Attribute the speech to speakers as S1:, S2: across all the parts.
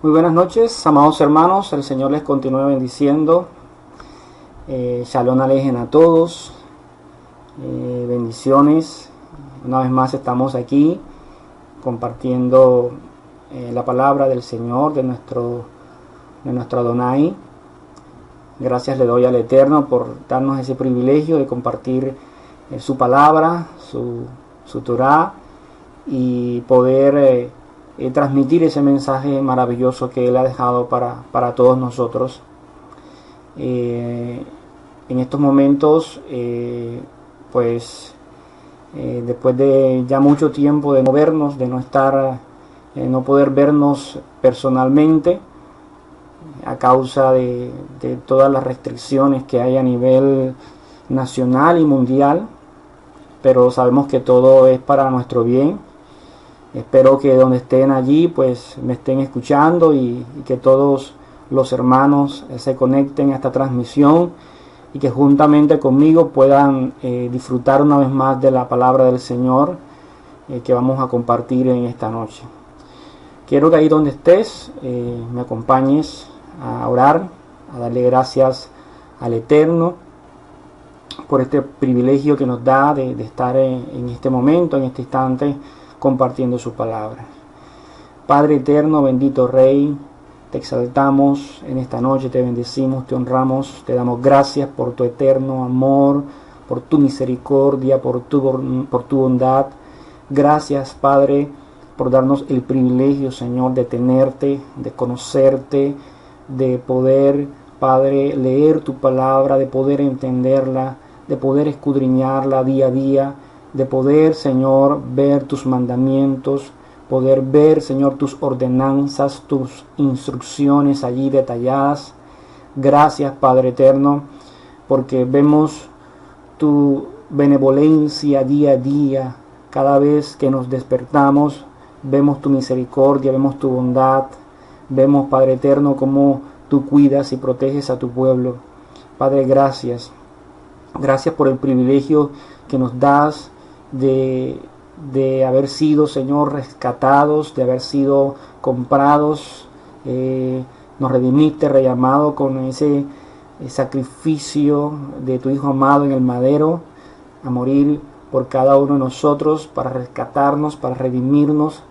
S1: Muy buenas noches, amados hermanos, el Señor les continúe bendiciendo. Shalom Alejen a todos, bendiciones. Una vez más estamos aquí compartiendo la palabra del Señor, de nuestro Adonai. Gracias le doy al Eterno por darnos ese privilegio de compartir su palabra, su Torah, y poder transmitir ese mensaje maravilloso que Él ha dejado para todos nosotros. En estos momentos, después de ya mucho tiempo de no vernos, de no estar, no poder vernos personalmente, a causa de todas las restricciones que hay a nivel nacional y mundial, pero sabemos que todo es para nuestro bien. Espero que donde estén allí pues me estén escuchando y que todos los hermanos se conecten a esta transmisión y que juntamente conmigo puedan disfrutar una vez más de la palabra del Señor que vamos a compartir en esta noche. Quiero que ahí donde estés me acompañes a orar, a darle gracias al Eterno por este privilegio que nos da de estar en este momento, en este instante, compartiendo su palabra. Padre eterno, bendito Rey, te exaltamos en esta noche, te bendecimos, te honramos, te damos gracias por tu eterno amor, por tu misericordia, por tu bondad. Gracias, Padre, por darnos el privilegio, Señor, de tenerte, de conocerte, de poder, Padre, leer tu palabra, de poder entenderla, de poder escudriñarla día a día, de poder, Señor, ver tus mandamientos, poder ver, Señor, tus ordenanzas, tus instrucciones allí detalladas. Gracias, Padre eterno, porque vemos tu benevolencia día a día. Cada vez que nos despertamos, vemos tu misericordia, vemos tu bondad, vemos, Padre eterno, cómo tú cuidas y proteges a tu pueblo. Padre, gracias. Gracias por el privilegio que nos das de haber sido, Señor, rescatados, de haber sido comprados. Nos redimiste, Rey amado, con ese sacrificio de tu Hijo amado en el madero, a morir por cada uno de nosotros, para rescatarnos, para redimirnos,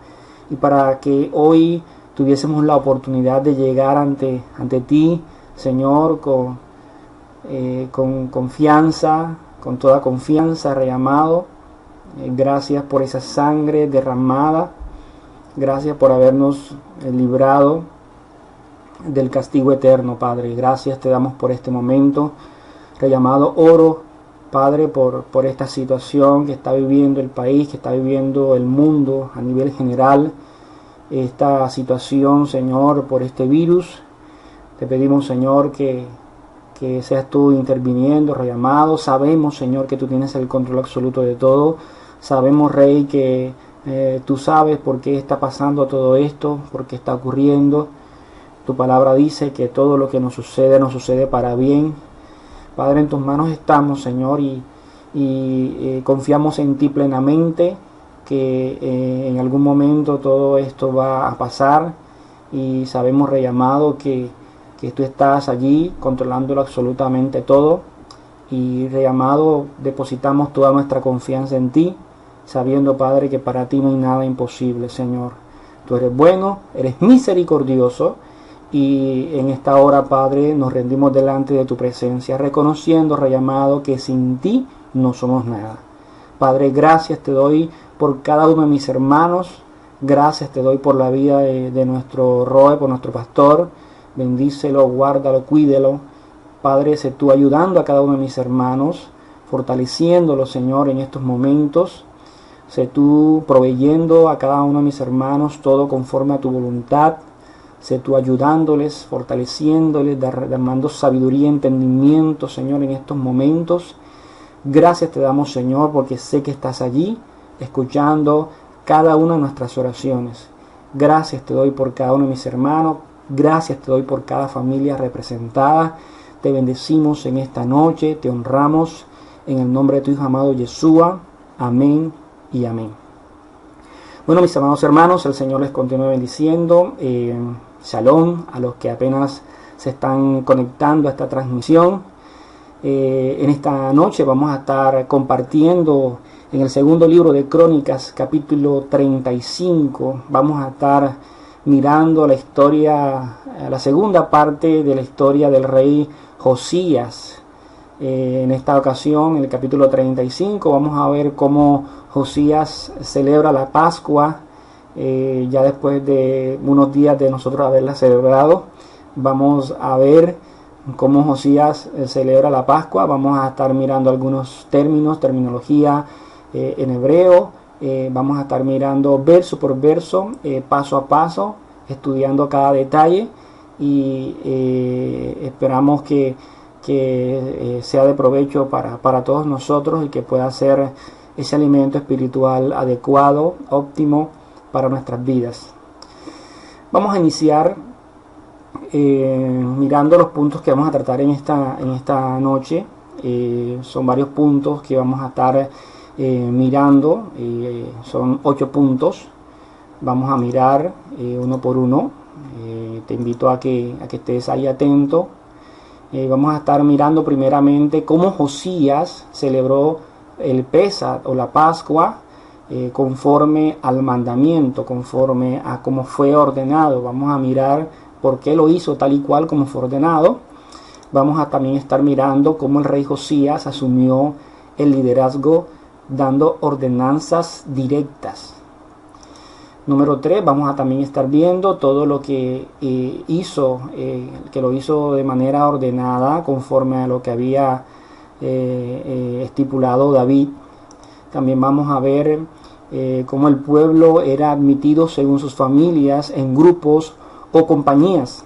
S1: y para que hoy tuviésemos la oportunidad de llegar ante ti, Señor, con confianza, con toda confianza, Rey amado. Gracias por esa sangre derramada. Gracias por habernos librado del castigo eterno, Padre. Gracias te damos por este momento, Rey amado. Oro, Padre, por esta situación que está viviendo el país, que está viviendo el mundo a nivel general. Esta situación, Señor, por este virus. Te pedimos, Señor, que seas tú interviniendo, Rey amado. Sabemos, Señor, que tú tienes el control absoluto de todo. Sabemos, Rey, que tú sabes por qué está pasando todo esto, por qué está ocurriendo. Tu palabra dice que todo lo que nos sucede para bien. Padre, en tus manos estamos, Señor, y confiamos en ti plenamente, que en algún momento todo esto va a pasar. Y sabemos, Rey amado, que tú estás allí controlándolo absolutamente todo. Y, Rey amado, depositamos toda nuestra confianza en ti, sabiendo, Padre, que para ti no hay nada imposible, Señor. Tú eres bueno, eres misericordioso, y en esta hora, Padre, nos rendimos delante de tu presencia, reconociendo, Rey amado, que sin ti no somos nada. Padre, gracias te doy por cada uno de mis hermanos. Gracias te doy por la vida de nuestro Roe, por nuestro pastor. Bendícelo, guárdalo, cuídelo. Padre, sé tú ayudando a cada uno de mis hermanos, fortaleciéndolo, Señor, en estos momentos. Sé tú proveyendo a cada uno de mis hermanos todo conforme a tu voluntad. Sé tú ayudándoles, fortaleciéndoles, dando sabiduría y entendimiento, Señor, en estos momentos. Gracias te damos, Señor, porque sé que estás allí, escuchando cada una de nuestras oraciones. Gracias te doy por cada uno de mis hermanos. Gracias te doy por cada familia representada. Te bendecimos en esta noche, te honramos en el nombre de tu Hijo amado Yeshua. Amén y amén. Bueno, mis amados hermanos, el Señor les continúe bendiciendo. Shalom a los que apenas se están conectando a esta transmisión. En esta noche vamos a estar compartiendo en el segundo libro de Crónicas, capítulo 35. Vamos a estar mirando la historia, la segunda parte de la historia del rey Josías. En esta ocasión, en el capítulo 35, vamos a ver cómo Josías celebra la Pascua. Ya después de unos días de nosotros haberla celebrado, vamos a ver cómo Josías celebra la Pascua. Vamos a estar mirando algunos términos, terminología en hebreo. Vamos a estar mirando verso por verso, paso a paso, estudiando cada detalle, y esperamos que sea de provecho para todos nosotros y que pueda ser ese alimento espiritual adecuado, óptimo para nuestras vidas. Vamos a iniciar mirando los puntos que vamos a tratar en esta noche. Son varios puntos que vamos a estar mirando. Son 8 puntos. Vamos a mirar uno por uno. Te invito a que estés ahí atento. Vamos a estar mirando primeramente cómo Josías celebró el Pesaj o la Pascua conforme al mandamiento, conforme a cómo fue ordenado. Vamos a mirar por qué lo hizo tal y cual como fue ordenado. Vamos a también estar mirando cómo el rey Josías asumió el liderazgo dando ordenanzas directas. Número 3, vamos a también estar viendo todo lo que hizo, que lo hizo de manera ordenada conforme a lo que había estipulado David. También vamos a ver cómo el pueblo era admitido según sus familias en grupos o compañías.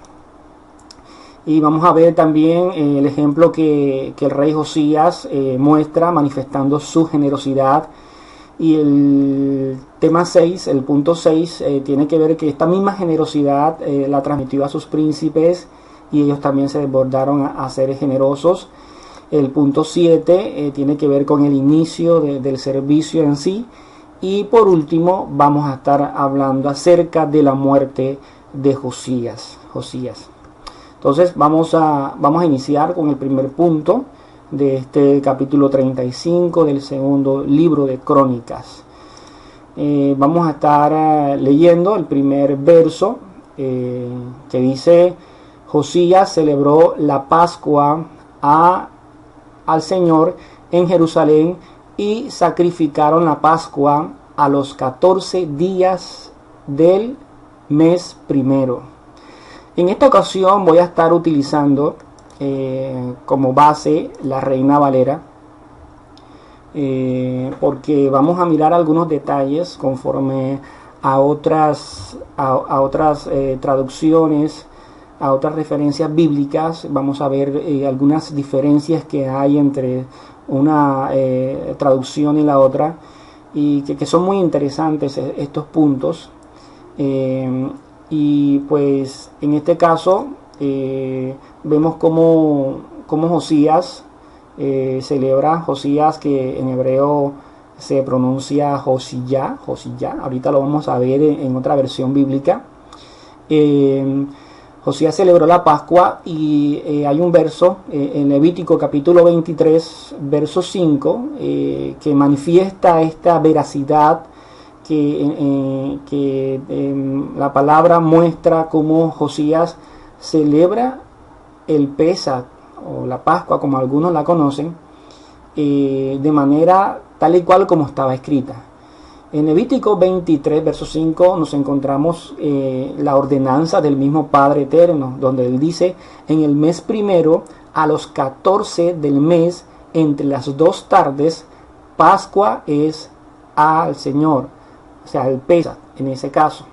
S1: Y vamos a ver también el ejemplo que el rey Josías muestra manifestando su generosidad. Y el tema 6, el punto 6, tiene que ver que esta misma generosidad la transmitió a sus príncipes y ellos también se desbordaron a ser generosos. El punto 7 tiene que ver con el inicio del servicio en sí. Y por último vamos a estar hablando acerca de la muerte de Josías. Entonces vamos a iniciar con el primer punto de este capítulo 35 del segundo libro de Crónicas. Vamos a estar leyendo el primer verso que dice: Josías celebró la Pascua al Señor en Jerusalén y sacrificaron la Pascua a los 14 días del mes primero. En esta ocasión voy a estar utilizando como base la Reina Valera, porque vamos a mirar algunos detalles conforme a otras traducciones, a otras referencias bíblicas. Vamos a ver algunas diferencias que hay entre una traducción y la otra, y que son muy interesantes estos puntos. Y pues en este caso vemos cómo Josías celebra, Josías, que en hebreo se pronuncia Josiyah. Ahorita lo vamos a ver en otra versión bíblica. Josías celebró la Pascua y hay un verso en Levítico capítulo 23, verso 5, que manifiesta esta veracidad, que la palabra muestra cómo Josías celebra el Pesaj o la Pascua, como algunos la conocen, de manera tal y cual como estaba escrita. En Levítico 23, verso 5, nos encontramos la ordenanza del mismo Padre Eterno, donde Él dice: en el mes primero, a los 14 del mes, entre las 2 tardes, Pascua es al Señor. O sea, el Pesaj en ese caso.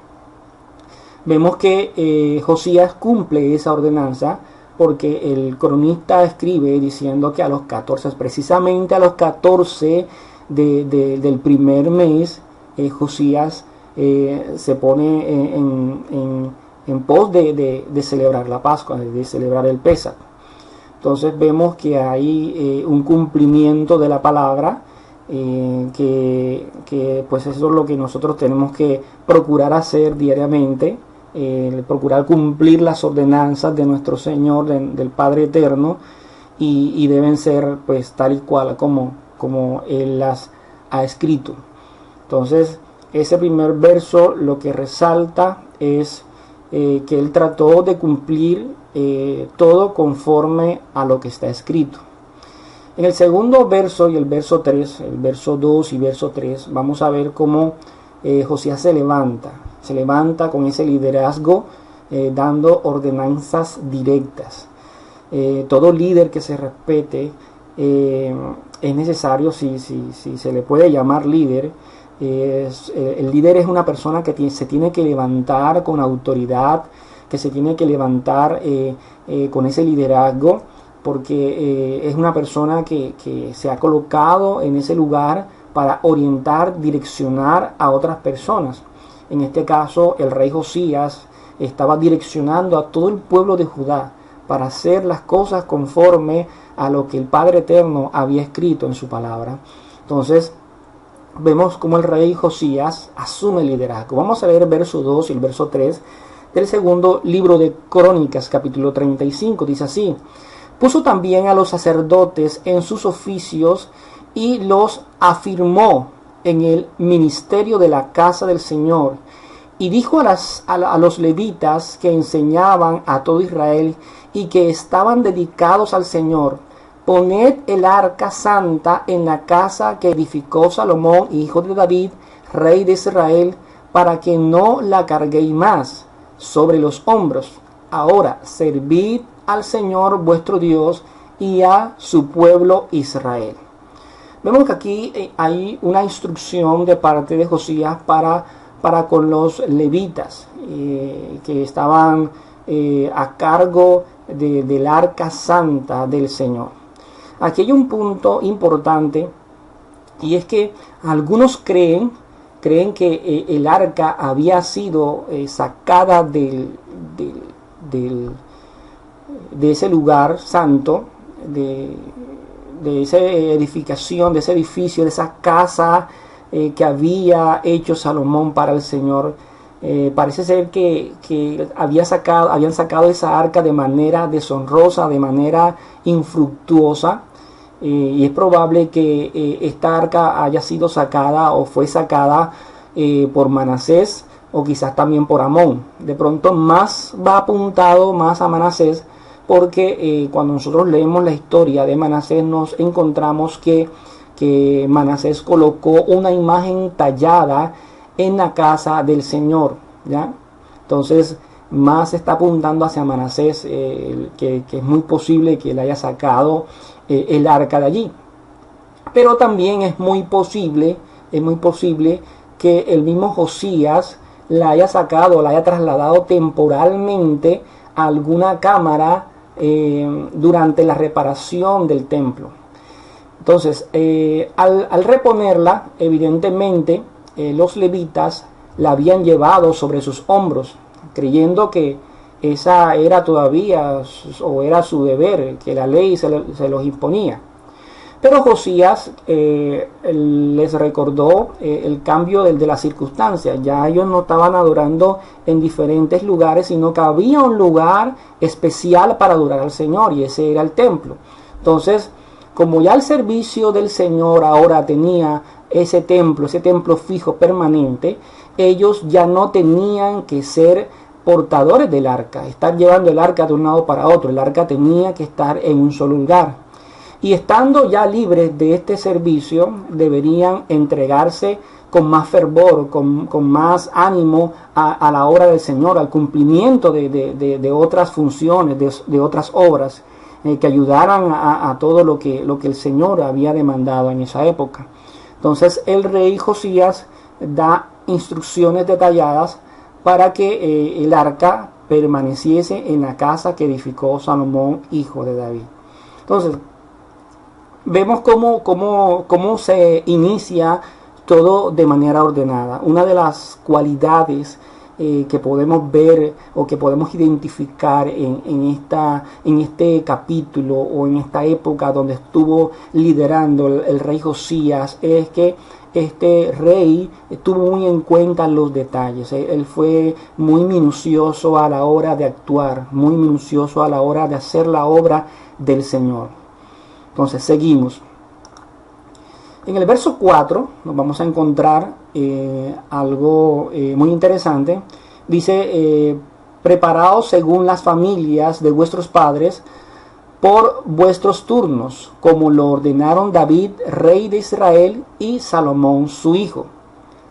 S1: Vemos que Josías cumple esa ordenanza, porque el cronista escribe diciendo que a los 14, precisamente a los 14 del primer mes, Josías se pone en pos de celebrar la Pascua, de celebrar el Pesaj. Entonces vemos que hay un cumplimiento de la palabra, que pues eso es lo que nosotros tenemos que procurar hacer diariamente, procurar cumplir las ordenanzas de nuestro Señor, del Padre Eterno, y deben ser pues tal y cual como Él las ha escrito. Entonces, ese primer verso lo que resalta es que Él trató de cumplir todo conforme a lo que está escrito. En el segundo verso y el verso 3, el verso 2 y verso 3, vamos a ver cómo Josías se levanta con ese liderazgo, dando ordenanzas directas. Todo líder que se respete es necesario, si se le puede llamar líder. El líder es una persona que se tiene que levantar con autoridad, que se tiene que levantar con ese liderazgo, porque es una persona que se ha colocado en ese lugar para orientar, direccionar a otras personas. En este caso, el rey Josías estaba direccionando a todo el pueblo de Judá para hacer las cosas conforme a lo que el Padre Eterno había escrito en su palabra. Entonces, vemos cómo el rey Josías asume el liderazgo. Vamos a leer el verso 2 y el verso 3 del segundo libro de Crónicas, capítulo 35. Dice así: puso también a los sacerdotes en sus oficios y los afirmó en el ministerio de la casa del Señor. Y dijo a los levitas que enseñaban a todo Israel y que estaban dedicados al Señor: poned el arca santa en la casa que edificó Salomón, hijo de David, rey de Israel, para que no la carguéis más sobre los hombros. Ahora servid al Señor vuestro Dios y a su pueblo Israel. Vemos que aquí hay una instrucción de parte de Josías para con los levitas que estaban a cargo del arca santa del Señor. Aquí hay un punto importante, y es que algunos creen que el arca había sido sacada de ese lugar santo, de esa edificación, de ese edificio, de esa casa que había hecho Salomón para el Señor. Parece ser que habían sacado esa arca de manera deshonrosa, de manera infructuosa, y es probable que esta arca haya sido sacada o fue sacada por Manasés, o quizás también por Amón. De pronto más va apuntado más a Manasés, porque cuando nosotros leemos la historia de Manasés nos encontramos que Manasés colocó una imagen tallada en la casa del Señor, ¿ya? Entonces más está apuntando hacia Manasés, que es muy posible que le haya sacado el arca de allí. Pero también es muy posible que el mismo Josías la haya sacado, la haya trasladado temporalmente a alguna cámara durante la reparación del templo. Entonces, al reponerla, evidentemente los levitas la habían llevado sobre sus hombros, creyendo que esa era todavía, o era su deber, que la ley se los imponía. Pero Josías les recordó el cambio de las circunstancias. Ya ellos no estaban adorando en diferentes lugares, sino que había un lugar especial para adorar al Señor, y ese era el templo. Entonces, como ya el servicio del Señor ahora tenía ese templo fijo, permanente, ellos ya no tenían que ser portadores del arca, estar llevando el arca de un lado para otro. El arca tenía que estar en un solo lugar. Y estando ya libres de este servicio, deberían entregarse con más fervor, con más ánimo a la obra del Señor, al cumplimiento de otras funciones, de otras obras, que ayudaran a todo lo que el Señor había demandado en esa época. Entonces el rey Josías da instrucciones detalladas para que el arca permaneciese en la casa que edificó Salomón, hijo de David. Entonces, vemos cómo se inicia todo de manera ordenada. Una de las cualidades que podemos ver o que podemos identificar en este capítulo o en esta época donde estuvo liderando el rey Josías es que este rey tuvo muy en cuenta los detalles. Él fue muy minucioso a la hora de actuar, muy minucioso a la hora de hacer la obra del Señor. Entonces seguimos. En el verso 4 nos vamos a encontrar algo muy interesante. Dice, preparaos según las familias de vuestros padres por vuestros turnos, como lo ordenaron David, rey de Israel, y Salomón, su hijo.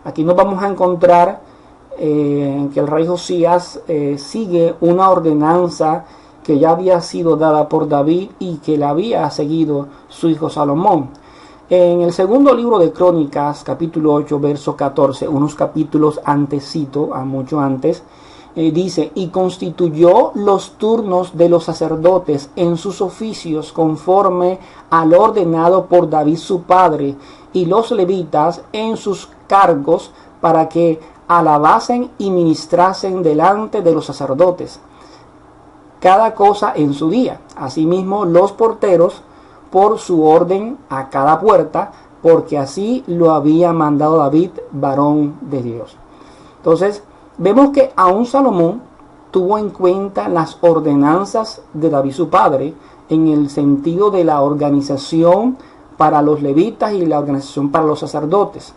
S1: Aquí nos vamos a encontrar que el rey Josías sigue una ordenanza que ya había sido dada por David y que la había seguido su hijo Salomón. En el segundo libro de Crónicas, capítulo 8, verso 14, unos capítulos antesito, a mucho antes, dice, y constituyó los turnos de los sacerdotes en sus oficios conforme al ordenado por David su padre, y los levitas en sus cargos para que alabasen y ministrasen delante de los sacerdotes, cada cosa en su día. Asimismo los porteros por su orden a cada puerta, porque así lo había mandado David, varón de Dios. Entonces, vemos que aún Salomón tuvo en cuenta las ordenanzas de David su padre en el sentido de la organización para los levitas y la organización para los sacerdotes.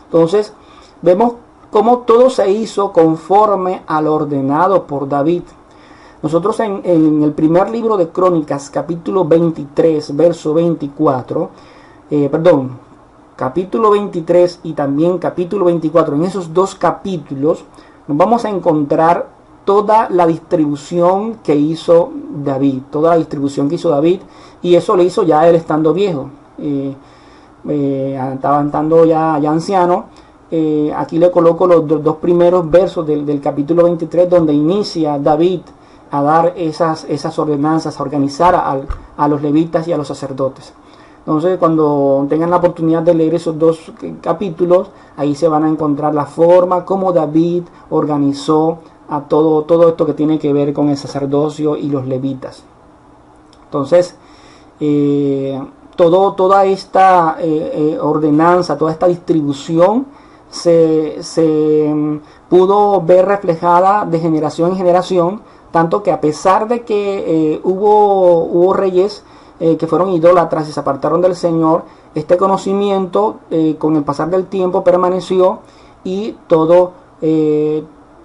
S1: Entonces vemos cómo todo se hizo conforme al ordenado por David. Nosotros en el primer libro de Crónicas, capítulo 23, verso 24, capítulo 23 y también capítulo 24, en esos dos capítulos nos vamos a encontrar toda la distribución que hizo David, y eso lo hizo ya él estando viejo, estaba estando ya anciano. Aquí le coloco los dos primeros versos del capítulo 23, donde inicia David a dar esas ordenanzas, a organizar a los levitas y a los sacerdotes. Entonces, cuando tengan la oportunidad de leer esos dos capítulos, ahí se van a encontrar la forma como David organizó a todo esto que tiene que ver con el sacerdocio y los levitas. Entonces, toda esta ordenanza, toda esta distribución se pudo ver reflejada de generación en generación, tanto que a pesar de que hubo reyes que fueron idólatras y se apartaron del Señor, este conocimiento con el pasar del tiempo permaneció y todo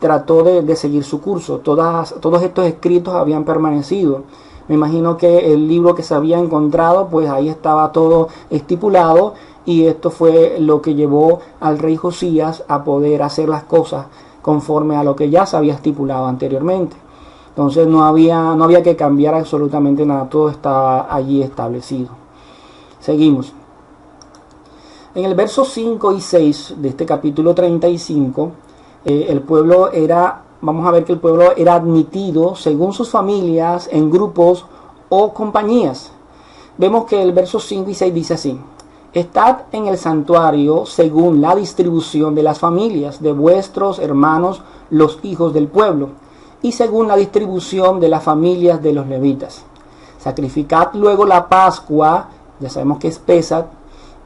S1: trató de seguir su curso. Todos estos escritos habían permanecido. Me imagino que el libro que se había encontrado, pues ahí estaba todo estipulado, y esto fue lo que llevó al rey Josías a poder hacer las cosas conforme a lo que ya se había estipulado anteriormente. Entonces no había que cambiar absolutamente nada, todo estaba allí establecido. Seguimos. En el verso 5 y 6 de este capítulo 35, el pueblo era admitido según sus familias en grupos o compañías. Vemos que el verso 5 y 6 dice así: estad en el santuario según la distribución de las familias de vuestros hermanos, los hijos del pueblo, y según la distribución de las familias de los levitas. Sacrificad luego la Pascua, ya sabemos que es Pesach,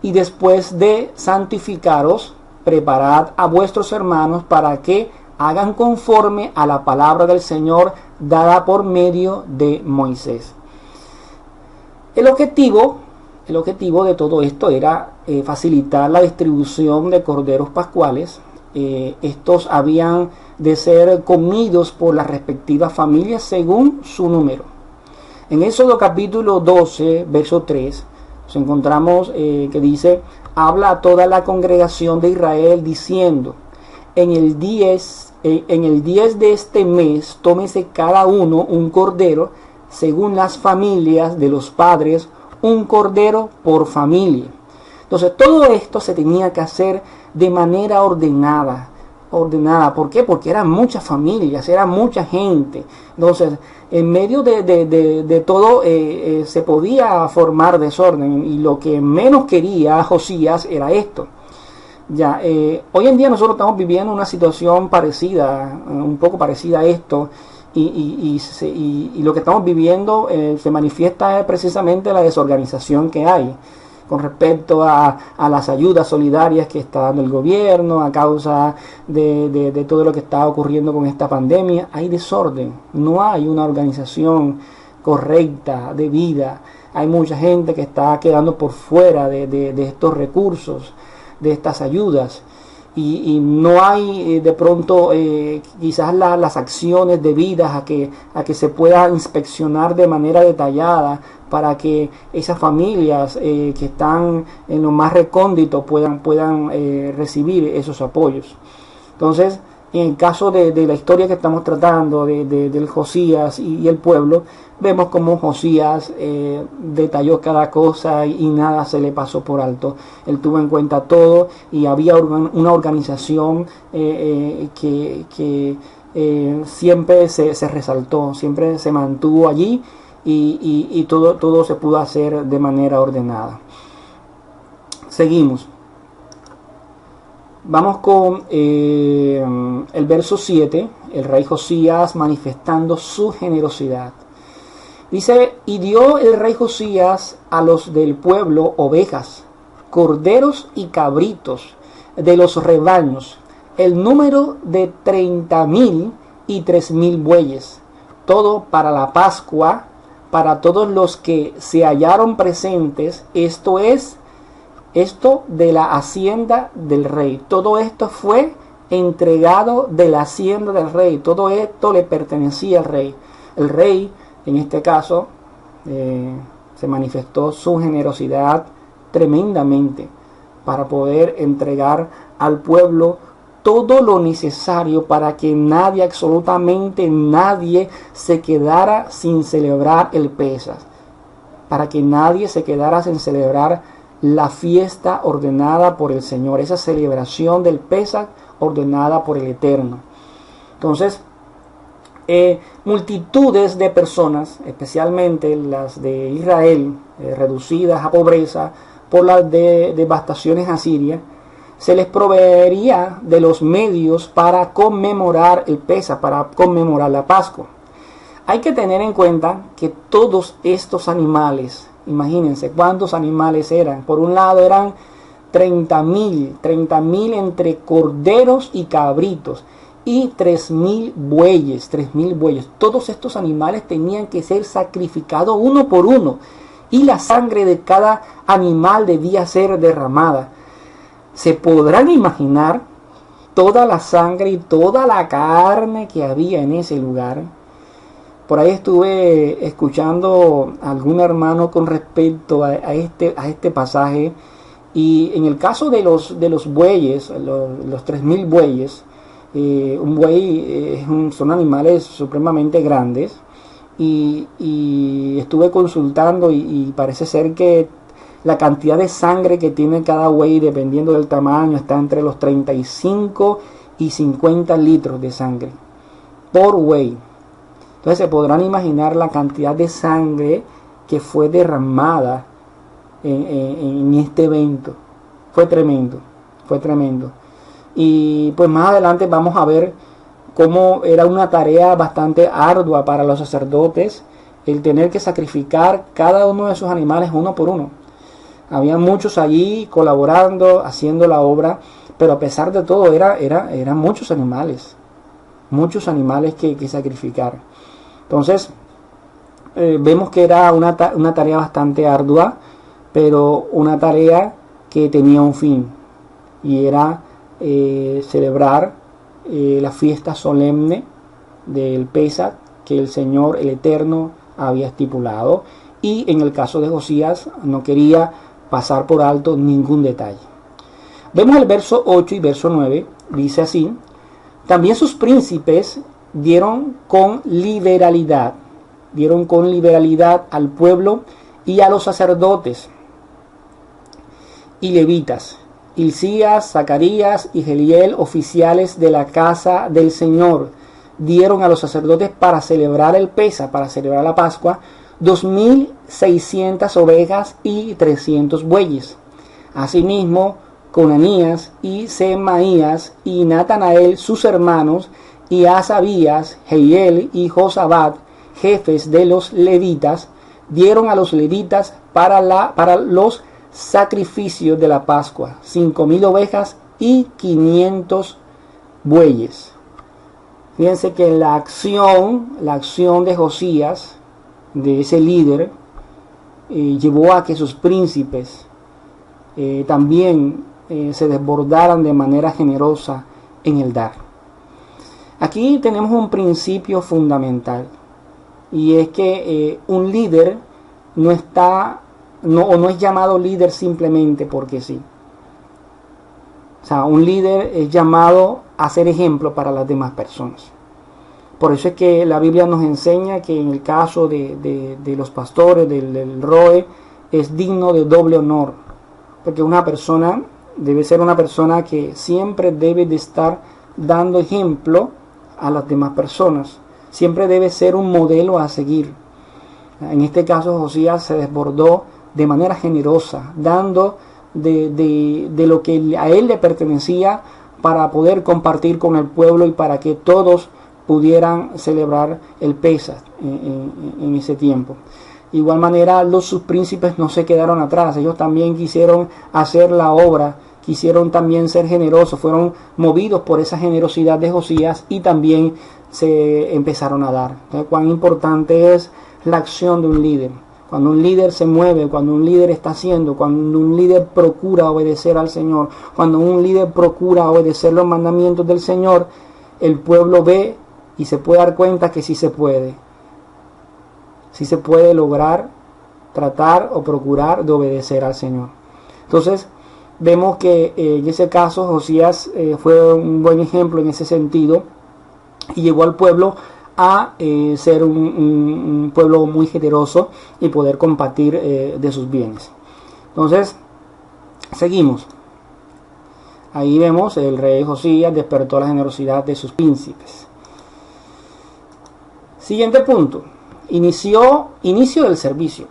S1: y después de santificaros, preparad a vuestros hermanos para que hagan conforme a la palabra del Señor dada por medio de Moisés. El objetivo de todo esto era facilitar la distribución de corderos pascuales. Estos habían de ser comidos por las respectivas familias según su número. En Éxodo capítulo 12, verso 3, nos encontramos que dice: habla a toda la congregación de Israel diciendo, en el 10 de este mes tómese cada uno un cordero según las familias de los padres, un cordero por familia. Entonces todo esto se tenía que hacer de manera ordenada. ¿Por qué? Porque eran muchas familias, era mucha gente. Entonces, en medio de todo se podía formar desorden, y lo que menos quería Josías era esto. Hoy en día nosotros estamos viviendo una situación parecida, un poco parecida a esto, y lo que estamos viviendo se manifiesta precisamente la desorganización que hay. con respecto a las ayudas solidarias que está dando el gobierno a causa de todo lo que está ocurriendo con esta pandemia. Hay desorden, no hay una organización correcta, debida. Hay mucha gente que está quedando por fuera de estos recursos, de estas ayudas. Y no hay de pronto quizás las acciones debidas a que se pueda inspeccionar de manera detallada para que esas familias que están en lo más recóndito puedan recibir esos apoyos. Entonces, en el caso de la historia que estamos tratando, del Josías y el pueblo, vemos como Josías detalló cada cosa y nada se le pasó por alto. Él tuvo en cuenta todo y había una organización que siempre se resaltó, siempre se mantuvo allí y todo se pudo hacer de manera ordenada. Seguimos. Vamos con el verso 7, el rey Josías manifestando su generosidad. Dice, y dio el rey Josías a los del pueblo ovejas, corderos y cabritos de los rebaños, el número de 30,000 y 3,000 bueyes, todo para la Pascua, para todos los que se hallaron presentes, esto de la hacienda del rey. Todo esto fue entregado de la hacienda del rey. Todo esto le pertenecía al rey. El rey, en este caso, se manifestó su generosidad tremendamente para poder entregar al pueblo todo lo necesario para que nadie, absolutamente nadie, se quedara sin celebrar el Pesaj. Para que nadie se quedara sin celebrar la fiesta ordenada por el Señor, esa celebración del Pesaj ordenada por el Eterno. Entonces, multitudes de personas, especialmente las de Israel, reducidas a pobreza por las devastaciones asirias, se les proveería de los medios para conmemorar el Pesaj, para conmemorar la Pascua. Hay que tener en cuenta que todos estos animales, imagínense cuántos animales eran. Por un lado eran 30,000 entre corderos y cabritos y 3,000 bueyes. Todos estos animales tenían que ser sacrificados uno por uno y la sangre de cada animal debía ser derramada. ¿Se podrán imaginar toda la sangre y toda la carne que había en ese lugar? Por ahí estuve escuchando a algún hermano con respecto a este pasaje, y en el caso de los bueyes, los 3,000 bueyes, un buey son animales supremamente grandes, y estuve consultando y parece ser que la cantidad de sangre que tiene cada buey, dependiendo del tamaño, está entre los 35 y 50 litros de sangre por buey. Entonces se podrán imaginar la cantidad de sangre que fue derramada en este evento. Fue tremendo. Y pues más adelante vamos a ver cómo era una tarea bastante ardua para los sacerdotes el tener que sacrificar cada uno de esos animales uno por uno. Había muchos allí colaborando, haciendo la obra, pero a pesar de todo eran muchos animales que sacrificar. Entonces vemos que era una tarea bastante ardua, pero una tarea que tenía un fin, y era celebrar la fiesta solemne del Pesaj que el Señor, el Eterno, había estipulado, y en el caso de Josías no quería pasar por alto ningún detalle. Vemos el verso 8 y verso 9, dice así: también sus príncipes dieron con liberalidad al pueblo y a los sacerdotes y levitas, Hilcías, Zacarías y Jeliel, oficiales de la casa del Señor, dieron a los sacerdotes para celebrar el Pesaj, para celebrar la Pascua, 2,600 ovejas y 300 bueyes. Asimismo, Conanías y Semaías y Natanael, sus hermanos, y Asabías, Jehiel y Josabad, jefes de los levitas, dieron a los levitas para los sacrificios de la Pascua, 5,000 ovejas y 500 bueyes. Fíjense que la acción de Josías, de ese líder, llevó a que sus príncipes también se desbordaran de manera generosa en el dar. Aquí tenemos un principio fundamental, y es que un líder no es llamado líder simplemente porque sí. O sea, un líder es llamado a ser ejemplo para las demás personas. Por eso es que la Biblia nos enseña que en el caso de los pastores, del ROE, es digno de doble honor. Porque una persona debe ser una persona que siempre debe de estar dando ejemplo a las demás personas. Siempre debe ser un modelo a seguir. En este caso, Josías se desbordó de manera generosa, dando de lo que a él le pertenecía para poder compartir con el pueblo y para que todos pudieran celebrar el Pesaj en ese tiempo. De igual manera, sus príncipes no se quedaron atrás. Ellos también quisieron hacer la obra, quisieron también ser generosos, fueron movidos por esa generosidad de Josías y también se empezaron a dar. Entonces, cuán importante es la acción de un líder. Cuando un líder se mueve, cuando un líder está haciendo, cuando un líder procura obedecer al Señor, cuando un líder procura obedecer los mandamientos del Señor, el pueblo ve y se puede dar cuenta que sí se puede. Sí se puede lograr, tratar o procurar de obedecer al Señor. Entonces, vemos que en ese caso Josías fue un buen ejemplo en ese sentido y llevó al pueblo a ser un pueblo muy generoso y poder compartir de sus bienes. Entonces, seguimos. Ahí vemos el rey Josías despertó la generosidad de sus príncipes. Siguiente punto. Inicio del servicio,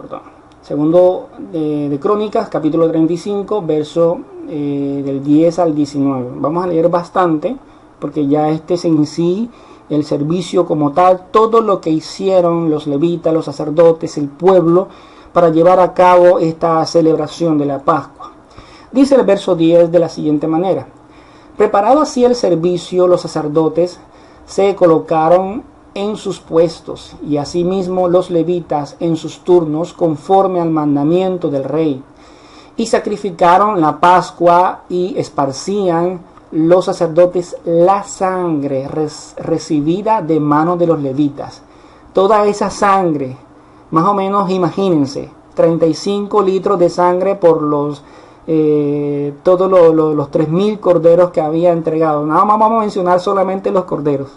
S1: Segundo de Crónicas, capítulo 35, verso del 10 al 19. Vamos a leer bastante, porque ya este es en sí el servicio como tal, todo lo que hicieron los levitas, los sacerdotes, el pueblo, para llevar a cabo esta celebración de la Pascua. Dice el verso 10 de la siguiente manera: preparado así el servicio, los sacerdotes se colocaron en sus puestos, y asimismo los levitas en sus turnos, conforme al mandamiento del rey, y sacrificaron la Pascua y esparcían los sacerdotes la sangre recibida de manos de los levitas. Toda esa sangre, más o menos, imagínense, 35 litros de sangre por los todos los 3,000 corderos que había entregado. Nada más vamos a mencionar solamente los corderos,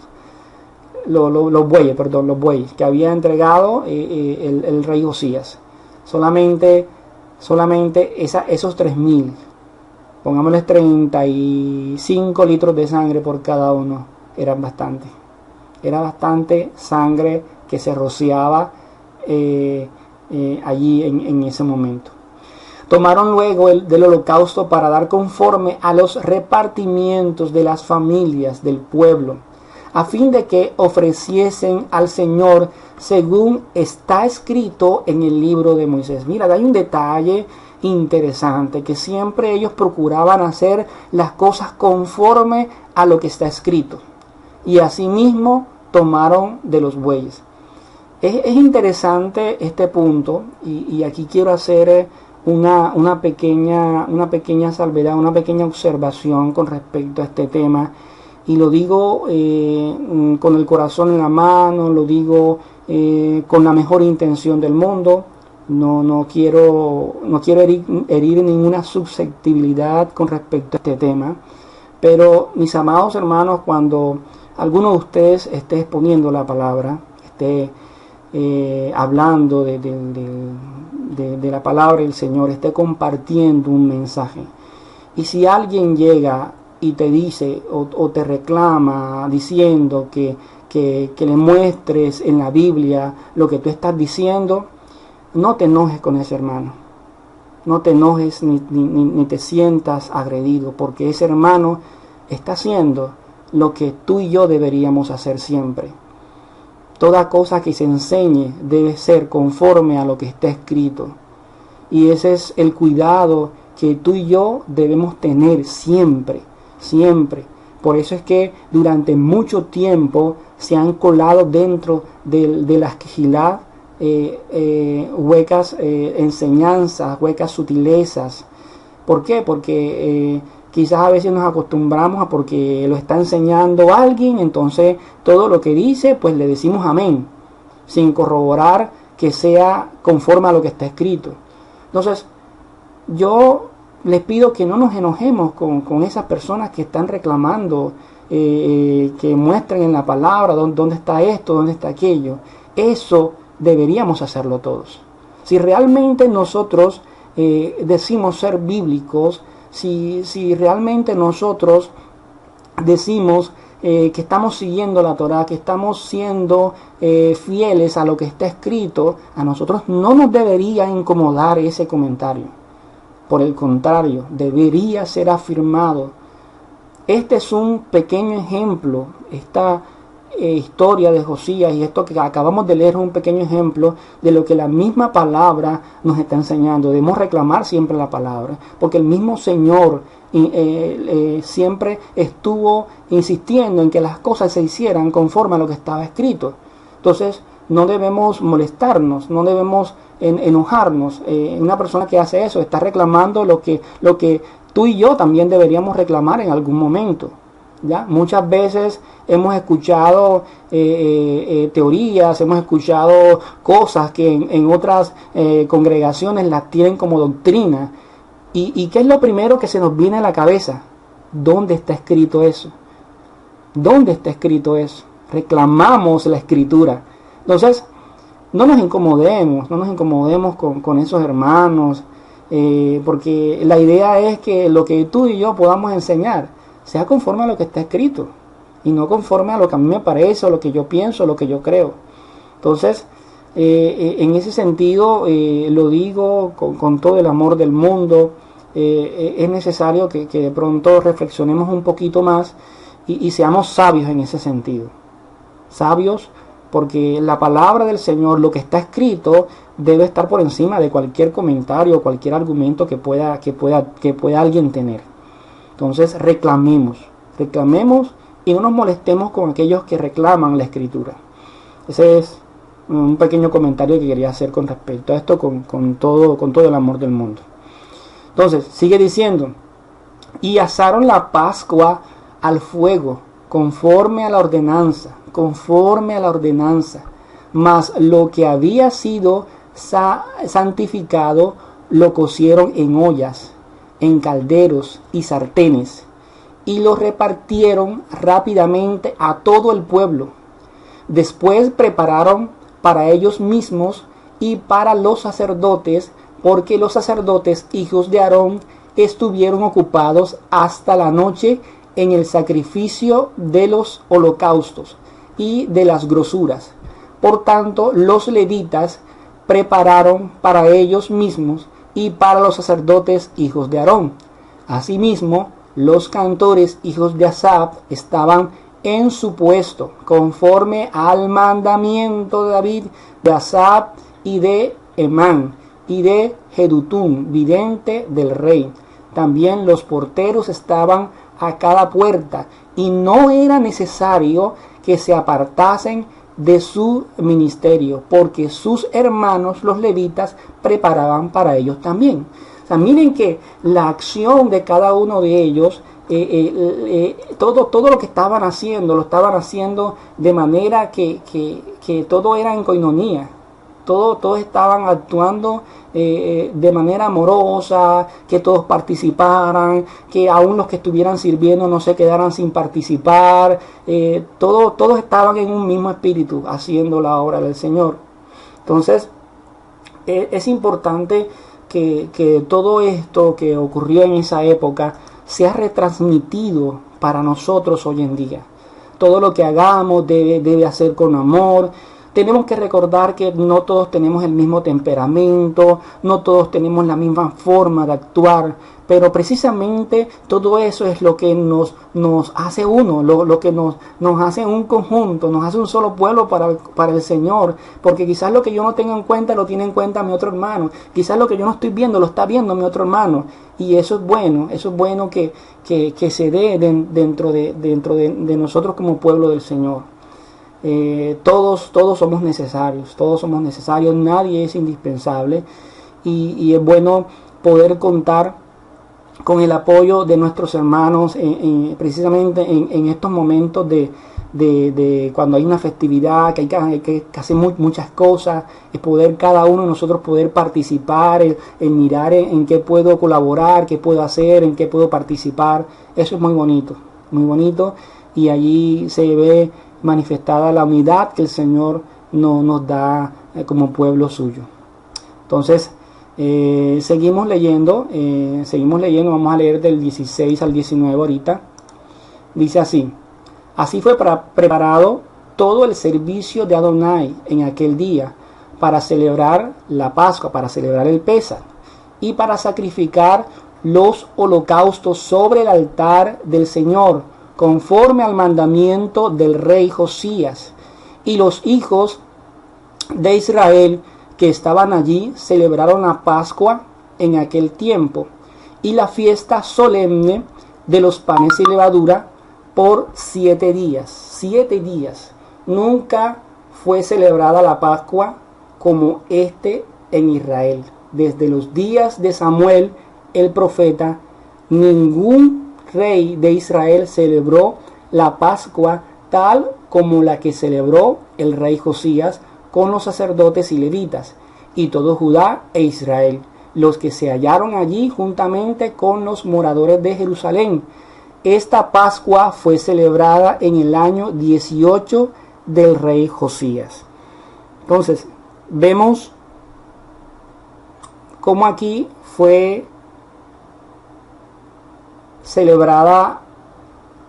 S1: los bueyes que había entregado el rey Josías. Solamente esos 3,000. Pongámosles 35 litros de sangre por cada uno. Era bastante sangre que se rociaba allí en ese momento. Tomaron luego del holocausto para dar conforme a los repartimientos de las familias del pueblo, a fin de que ofreciesen al Señor según está escrito en el libro de Moisés. Mira, hay un detalle interesante, que siempre ellos procuraban hacer las cosas conforme a lo que está escrito, y asimismo tomaron de los bueyes. Es interesante este punto, y aquí quiero hacer una pequeña salvedad, una pequeña observación con respecto a este tema, y lo digo con el corazón en la mano, lo digo con la mejor intención del mundo. No quiero herir ninguna susceptibilidad con respecto a este tema, pero mis amados hermanos, cuando alguno de ustedes esté exponiendo la palabra, esté hablando de la palabra del Señor, esté compartiendo un mensaje, y si alguien llega y te dice o te reclama diciendo que le muestres en la Biblia lo que tú estás diciendo, no te enojes con ese hermano. No te enojes ni te sientas agredido, porque ese hermano está haciendo lo que tú y yo deberíamos hacer siempre. Toda cosa que se enseñe debe ser conforme a lo que está escrito. Y ese es el cuidado que tú y yo debemos tener siempre, siempre. Por eso es que durante mucho tiempo se han colado dentro de las Kehilá huecas enseñanzas, huecas sutilezas. ¿Por qué? Porque quizás a veces nos acostumbramos a porque lo está enseñando alguien, entonces todo lo que dice pues le decimos amén, sin corroborar que sea conforme a lo que está escrito. Entonces yo les pido que no nos enojemos con esas personas que están reclamando, que muestren en la palabra dónde está esto, dónde está aquello. Eso deberíamos hacerlo todos. Si realmente nosotros decimos ser bíblicos, si realmente nosotros decimos que estamos siguiendo la Torá, que estamos siendo fieles a lo que está escrito, a nosotros no nos debería incomodar ese comentario. Por el contrario, debería ser afirmado. Este es un pequeño ejemplo, esta historia de Josías y esto que acabamos de leer es un pequeño ejemplo de lo que la misma palabra nos está enseñando. Debemos reclamar siempre la palabra, porque el mismo Señor siempre estuvo insistiendo en que las cosas se hicieran conforme a lo que estaba escrito. Entonces no debemos molestarnos, no debemos enojarnos. Una persona que hace eso está reclamando lo que tú y yo también deberíamos reclamar en algún momento. ¿Ya? Muchas veces hemos escuchado teorías, hemos escuchado cosas que en otras congregaciones las tienen como doctrina. ¿Y qué es lo primero que se nos viene a la cabeza? ¿Dónde está escrito eso? ¿Dónde está escrito eso? Reclamamos la escritura. Entonces, no nos incomodemos con esos hermanos, porque la idea es que lo que tú y yo podamos enseñar sea conforme a lo que está escrito y no conforme a lo que a mí me parece o lo que yo pienso, lo que yo creo. Entonces, en ese sentido, lo digo con todo el amor del mundo. Es necesario que de pronto reflexionemos un poquito más y seamos sabios en ese sentido. Sabios porque la palabra del Señor, lo que está escrito, debe estar por encima de cualquier comentario o cualquier argumento que pueda alguien tener. Entonces reclamemos y no nos molestemos con aquellos que reclaman la escritura. Ese es un pequeño comentario que quería hacer con respecto a esto con todo el amor del mundo. Entonces sigue diciendo: y asaron la Pascua al fuego conforme a la ordenanza, mas lo que había sido santificado lo cocieron en ollas, en calderos y sartenes, y lo repartieron rápidamente a todo el pueblo. Después prepararon para ellos mismos y para los sacerdotes, porque los sacerdotes, hijos de Aarón, estuvieron ocupados hasta la noche en el sacrificio de los holocaustos y de las grosuras. Por tanto, los levitas prepararon para ellos mismos y para los sacerdotes, hijos de Aarón. Asimismo, los cantores, hijos de Asaf, estaban en su puesto, conforme al mandamiento de David, de Asaf y de Emán y de Jedutún, vidente del rey. También los porteros estaban a cada puerta, y no era necesario que se apartasen de su ministerio, porque sus hermanos los levitas preparaban para ellos también. O sea, miren que la acción de cada uno de ellos, todo lo que estaban haciendo, lo estaban haciendo de manera que todo era en coinonía. Todos estaban actuando de manera amorosa, que todos participaran, que aún los que estuvieran sirviendo no se quedaran sin participar. Todos estaban en un mismo espíritu haciendo la obra del Señor. Entonces, es importante que todo esto que ocurrió en esa época sea retransmitido para nosotros hoy en día. Todo lo que hagamos debe hacer con amor. Tenemos que recordar que no todos tenemos el mismo temperamento, no todos tenemos la misma forma de actuar, pero precisamente todo eso es lo que nos hace uno, lo que nos hace un conjunto, nos hace un solo pueblo para el Señor, porque quizás lo que yo no tenga en cuenta lo tiene en cuenta mi otro hermano, quizás lo que yo no estoy viendo lo está viendo mi otro hermano, y eso es bueno que se dé dentro de nosotros como pueblo del Señor. Todos somos necesarios, nadie es indispensable, y es bueno poder contar con el apoyo de nuestros hermanos precisamente en estos momentos de cuando hay una festividad, que hay que hacer muchas cosas, y poder cada uno de nosotros poder participar, en mirar en qué puedo colaborar, qué puedo hacer, en qué puedo participar. Eso es muy bonito, y allí se ve manifestada la unidad que el Señor nos da como pueblo suyo. Entonces, seguimos leyendo, vamos a leer del 16 al 19 ahorita. Dice así: así fue preparado todo el servicio de Adonai en aquel día para celebrar la Pascua, para celebrar el Pesaj, y para sacrificar los holocaustos sobre el altar del Señor, conforme al mandamiento del rey Josías. Y los hijos de Israel que estaban allí celebraron la Pascua en aquel tiempo, y la fiesta solemne de los panes y levadura por 7 días. 7 días. Nunca fue celebrada la Pascua como en Israel. Desde los días de Samuel el profeta, ningún rey de Israel celebró la Pascua tal como la que celebró el rey Josías con los sacerdotes y levitas, y todo Judá e Israel, los que se hallaron allí juntamente con los moradores de Jerusalén. Esta Pascua fue celebrada en el año 18 del rey Josías. Entonces, vemos cómo aquí fue celebrada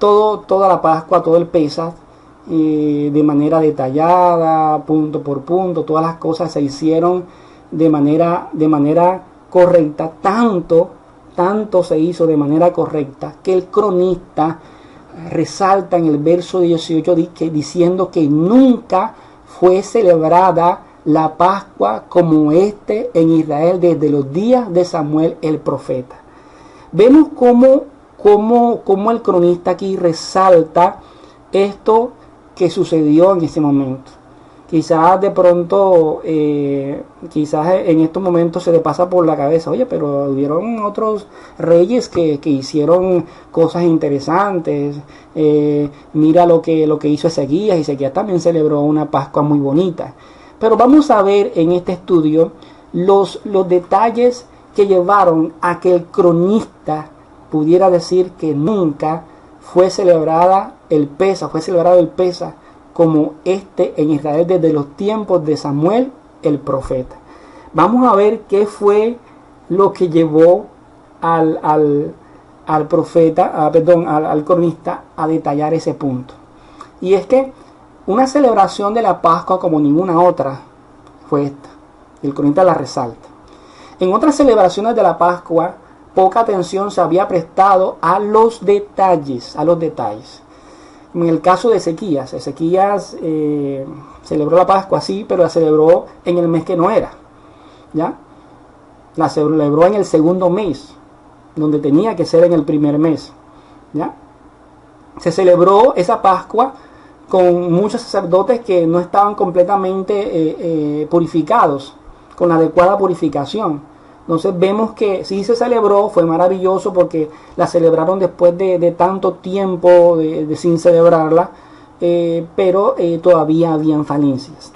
S1: toda la Pascua, todo el Pesaj, de manera detallada, punto por punto. Todas las cosas se hicieron de manera correcta, tanto se hizo de manera correcta que el cronista resalta en el verso 18 diciendo que nunca fue celebrada la Pascua como en Israel desde los días de Samuel el profeta. Vemos cómo el cronista aquí resalta esto que sucedió en ese momento. Quizás de pronto, quizás en estos momentos se le pasa por la cabeza, oye, pero hubieron otros reyes que hicieron cosas interesantes. Mira lo que hizo Ezequías. Ezequías también celebró una Pascua muy bonita. Pero vamos a ver en este estudio los detalles que llevaron a que el cronista pudiera decir que nunca fue celebrado el Pesaj como en Israel desde los tiempos de Samuel el profeta. Vamos a ver qué fue lo que llevó al cronista a detallar ese punto. Y es que una celebración de la Pascua como ninguna otra fue esta. El cronista la resalta. En otras celebraciones de la Pascua, poca atención se había prestado a los detalles. En el caso de Ezequías celebró la Pascua, sí, pero la celebró en el mes que no era, ¿ya? La celebró en el segundo mes, donde tenía que ser en el primer mes, ¿ya? Se celebró esa Pascua con muchos sacerdotes que no estaban completamente purificados, con la adecuada purificación. Entonces vemos que sí se celebró, fue maravilloso porque la celebraron después de tanto tiempo sin celebrarla, pero todavía habían falencias,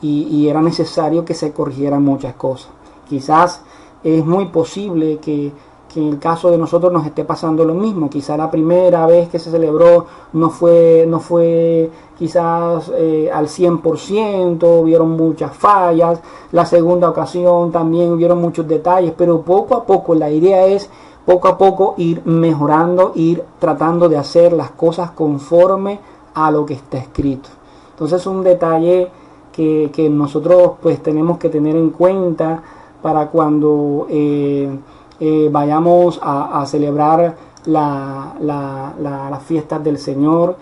S1: y era necesario que se corrigieran muchas cosas. Quizás es muy posible que en el caso de nosotros nos esté pasando lo mismo. Quizás la primera vez que se celebró no fue quizás al 100%, hubieron muchas fallas. La segunda ocasión también hubieron muchos detalles, pero poco a poco, la idea es poco a poco ir mejorando, ir tratando de hacer las cosas conforme a lo que está escrito. Entonces, un detalle que nosotros pues tenemos que tener en cuenta para cuando vayamos a celebrar las fiestas del Señor.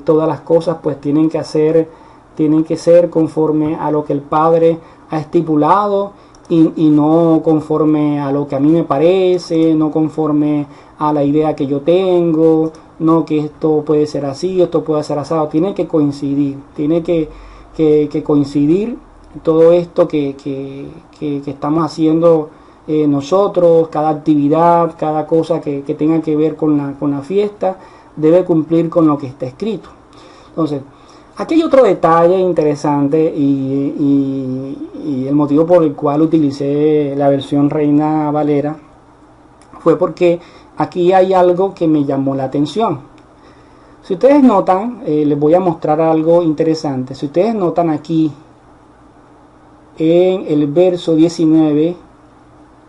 S1: Todas las cosas pues tienen que ser conforme a lo que el Padre ha estipulado y no conforme a lo que a mí me parece, no conforme a la idea que yo tengo, no que esto puede ser así, esto puede ser asado. Tiene que coincidir, coincidir todo esto que estamos haciendo nosotros, cada actividad, cada cosa que tenga que ver con la fiesta, debe cumplir con lo que está escrito. Entonces, aquí hay otro detalle interesante y el motivo por el cual utilicé la versión Reina Valera fue porque aquí hay algo que me llamó la atención. Si ustedes notan, les voy a mostrar algo interesante. Si ustedes notan aquí en el verso 19,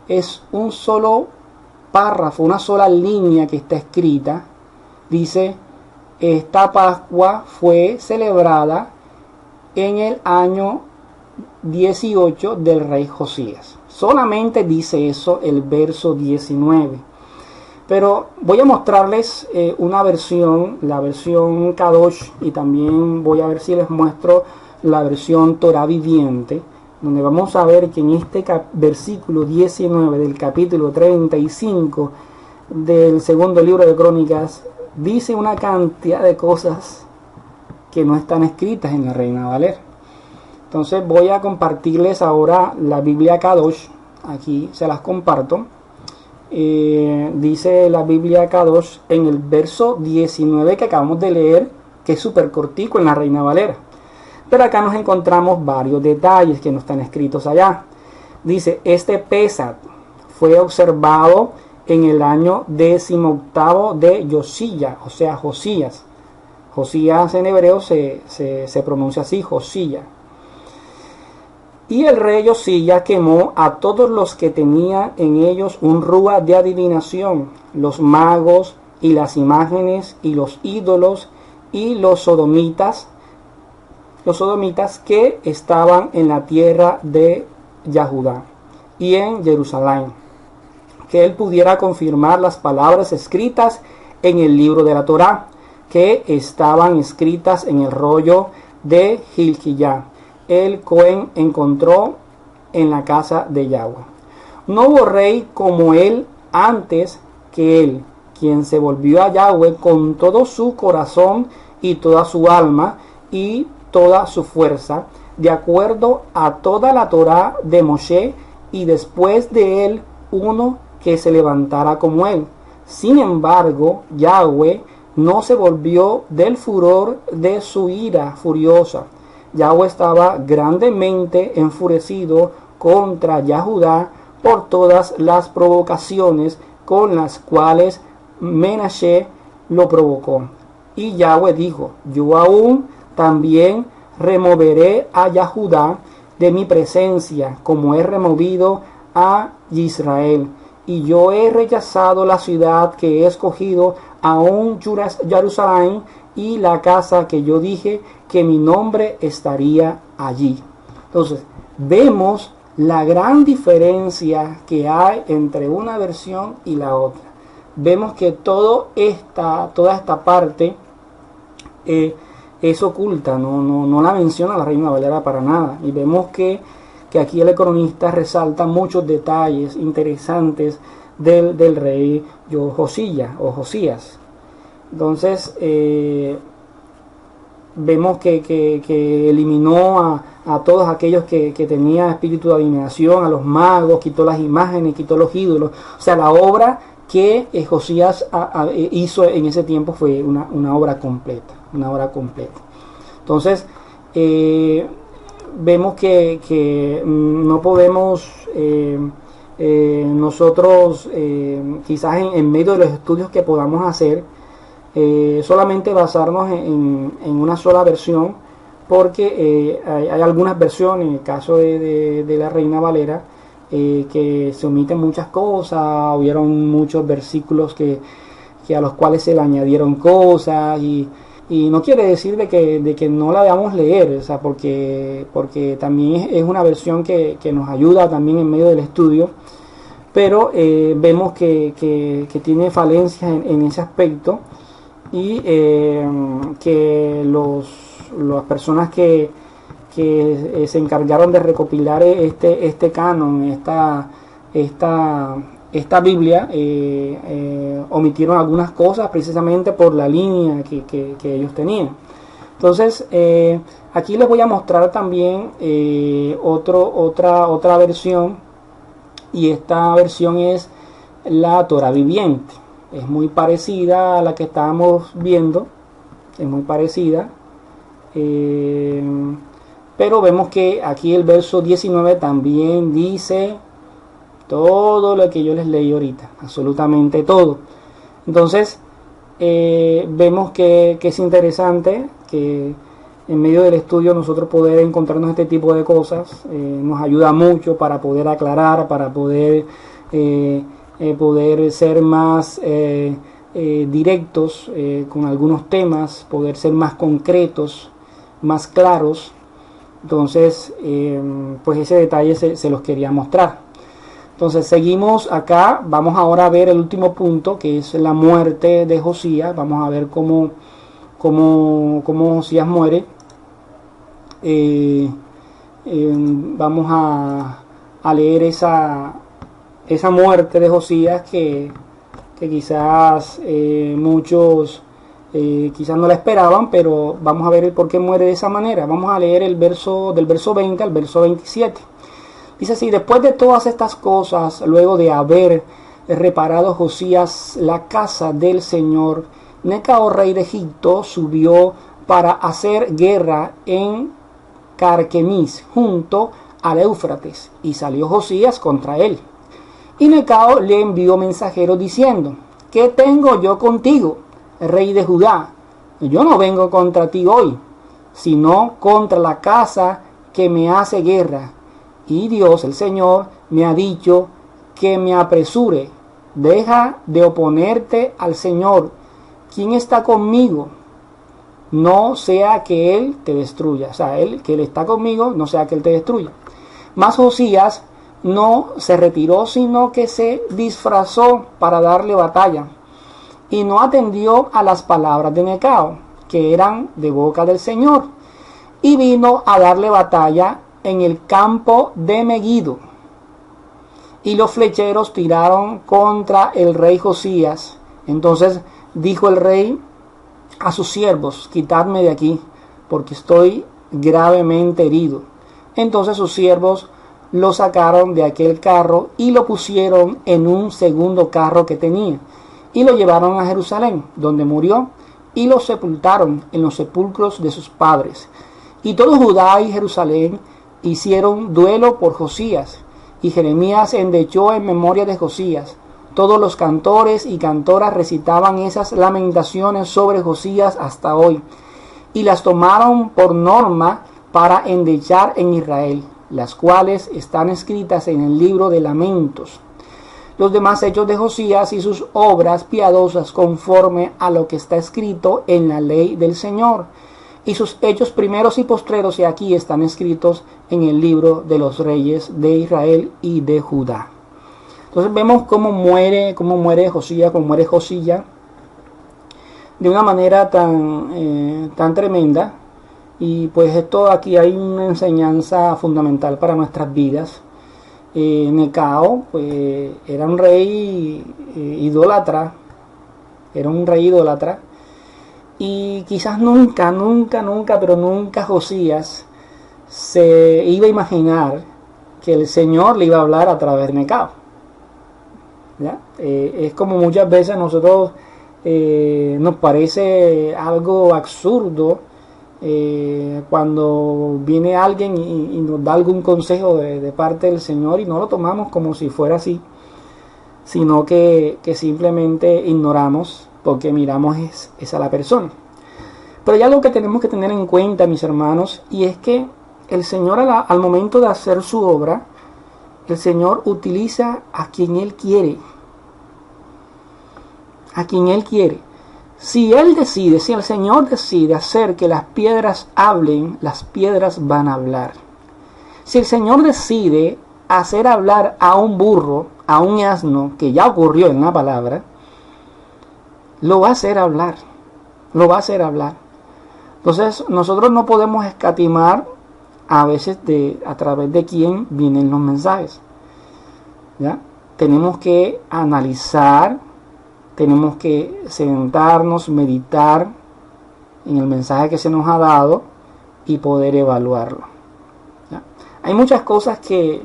S1: es un solo párrafo, una sola línea que está escrita. Dice: esta Pascua fue celebrada en el año 18 del rey Josías. Solamente dice eso el verso 19. Pero voy a mostrarles una versión, la versión Kadosh, y también voy a ver si les muestro la versión Torah viviente, donde vamos a ver que en este versículo 19 del capítulo 35 del segundo libro de Crónicas dice una cantidad de cosas que no están escritas en la Reina Valera. Entonces voy a compartirles ahora la Biblia Kadosh. Aquí se las comparto. Dice la Biblia Kadosh en el verso 19 que acabamos de leer, que es súper cortico en la Reina Valera. Pero acá nos encontramos varios detalles que no están escritos allá. Dice: este Pesach fue observado en el año 18 de Josías, o sea, Josías. Josías en hebreo se pronuncia así, Josías. Y el rey Josías quemó a todos los que tenían en ellos un rúa de adivinación, los magos y las imágenes y los ídolos y los sodomitas que estaban en la tierra de Yahudá y en Jerusalén, que él pudiera confirmar las palabras escritas en el libro de la Torá, que estaban escritas en el rollo de Hilquiyá, el Cohen encontró en la casa de Yahweh. No hubo rey como él antes que él, quien se volvió a Yahweh con todo su corazón y toda su alma y toda su fuerza, de acuerdo a toda la Torá de Moshe, y después de él uno que se levantara como él. Sin embargo, Yahweh no se volvió del furor de su ira furiosa. Yahweh estaba grandemente enfurecido contra Yahudá por todas las provocaciones con las cuales Menashe lo provocó. Y Yahweh dijo: yo aún también removeré a Yahudá de mi presencia, como he removido a Israel. Y yo he rechazado la ciudad que he escogido, aún Jerusalén, y la casa que yo dije que mi nombre estaría allí. Entonces, vemos la gran diferencia que hay entre una versión y la otra. Vemos que toda esta parte es oculta, no la menciona la Reina Valera para nada. Y vemos que aquí el cronista resalta muchos detalles interesantes del rey Josías. Entonces vemos que eliminó a todos aquellos que tenían espíritu de adivinación, a los magos, quitó las imágenes, quitó los ídolos. O sea, la obra que Josías hizo en ese tiempo fue una obra completa. Entonces vemos que no podemos nosotros quizás en medio de los estudios que podamos hacer solamente basarnos en una sola versión, porque hay algunas versiones, en el caso de la Reina Valera, que se omiten muchas cosas, hubieron muchos versículos que a los cuales se le añadieron cosas, y no quiere decir de que no la debamos leer, o sea, porque también es una versión que nos ayuda también en medio del estudio, pero vemos que tiene falencias en ese aspecto, y que las personas que se encargaron de recopilar este canon, esta Biblia, omitieron algunas cosas precisamente por la línea que ellos tenían. Entonces, aquí les voy a mostrar también otra versión, y esta versión es la Torá viviente. Es muy parecida a la que estábamos viendo, es muy parecida, pero vemos que aquí el verso 19 también dice todo lo que yo les leí ahorita, absolutamente todo. Entonces, vemos que es interesante que en medio del estudio nosotros poder encontrarnos este tipo de cosas. Nos ayuda mucho para poder aclarar, para poder ser más directos con algunos temas, poder ser más concretos, más claros. Entonces, pues ese detalle se los quería mostrar. Entonces seguimos acá. Vamos ahora a ver el último punto, que es la muerte de Josías. Vamos a ver cómo Josías muere. Vamos a leer esa muerte de Josías que quizás muchos quizás no la esperaban, pero vamos a ver el por qué muere de esa manera. Vamos a leer del verso 20 al verso 27. Dice así: después de todas estas cosas, luego de haber reparado Josías la casa del Señor, Necao, rey de Egipto, subió para hacer guerra en Carquemis, junto al Éufrates, y salió Josías contra él. Y Necao le envió mensajeros diciendo: ¿qué tengo yo contigo, rey de Judá? Yo no vengo contra ti hoy, sino contra la casa que me hace guerra. Y Dios, el Señor, me ha dicho que me apresure. Deja de oponerte al Señor. ¿Quién está conmigo? No sea que Él te destruya. O sea, que Él está conmigo, no sea que Él te destruya. Mas Josías no se retiró, sino que se disfrazó para darle batalla. Y no atendió a las palabras de Necao, que eran de boca del Señor. Y vino a darle batalla en el campo de Megiddo. Y los flecheros tiraron contra el rey Josías. Entonces dijo el rey a sus siervos: quitadme de aquí, porque estoy gravemente herido. Entonces sus siervos lo sacaron de aquel carro y lo pusieron en un segundo carro que tenía, y lo llevaron a Jerusalén, donde murió, y lo sepultaron en los sepulcros de sus padres. Y todo Judá y Jerusalén hicieron duelo por Josías, y Jeremías endechó en memoria de Josías. Todos los cantores y cantoras recitaban esas lamentaciones sobre Josías hasta hoy, y las tomaron por norma para endechar en Israel, las cuales están escritas en el libro de lamentos. Los demás hechos de Josías y sus obras piadosas conforme a lo que está escrito en la ley del Señor, y sus hechos primeros y postreros, y aquí están escritos en el libro de los reyes de Israel y de Judá. Entonces vemos cómo muere Josías, de una manera tan tremenda. Y pues esto, aquí hay una enseñanza fundamental para nuestras vidas. Necao pues era un rey idólatra, y quizás nunca Josías se iba a imaginar que el Señor le iba a hablar a través de Necao. ¿Ya? Es como muchas veces nosotros nos parece algo absurdo cuando viene alguien y nos da algún consejo de parte del Señor, y no lo tomamos como si fuera así, sino que simplemente ignoramos porque miramos es a la persona. Pero hay algo que tenemos que tener en cuenta, mis hermanos, y es que el Señor al momento de hacer su obra, el Señor utiliza a quien Él quiere. A quien Él quiere. Si el Señor decide hacer que las piedras hablen, las piedras van a hablar. Si el Señor decide hacer hablar a un burro, a un asno, que ya ocurrió en la palabra, lo va a hacer hablar. Lo va a hacer hablar. Entonces, nosotros no podemos escatimar a veces a través de quién vienen los mensajes. ¿Ya? Tenemos que analizar, tenemos que sentarnos, meditar en el mensaje que se nos ha dado y poder evaluarlo. ¿Ya? Hay muchas cosas que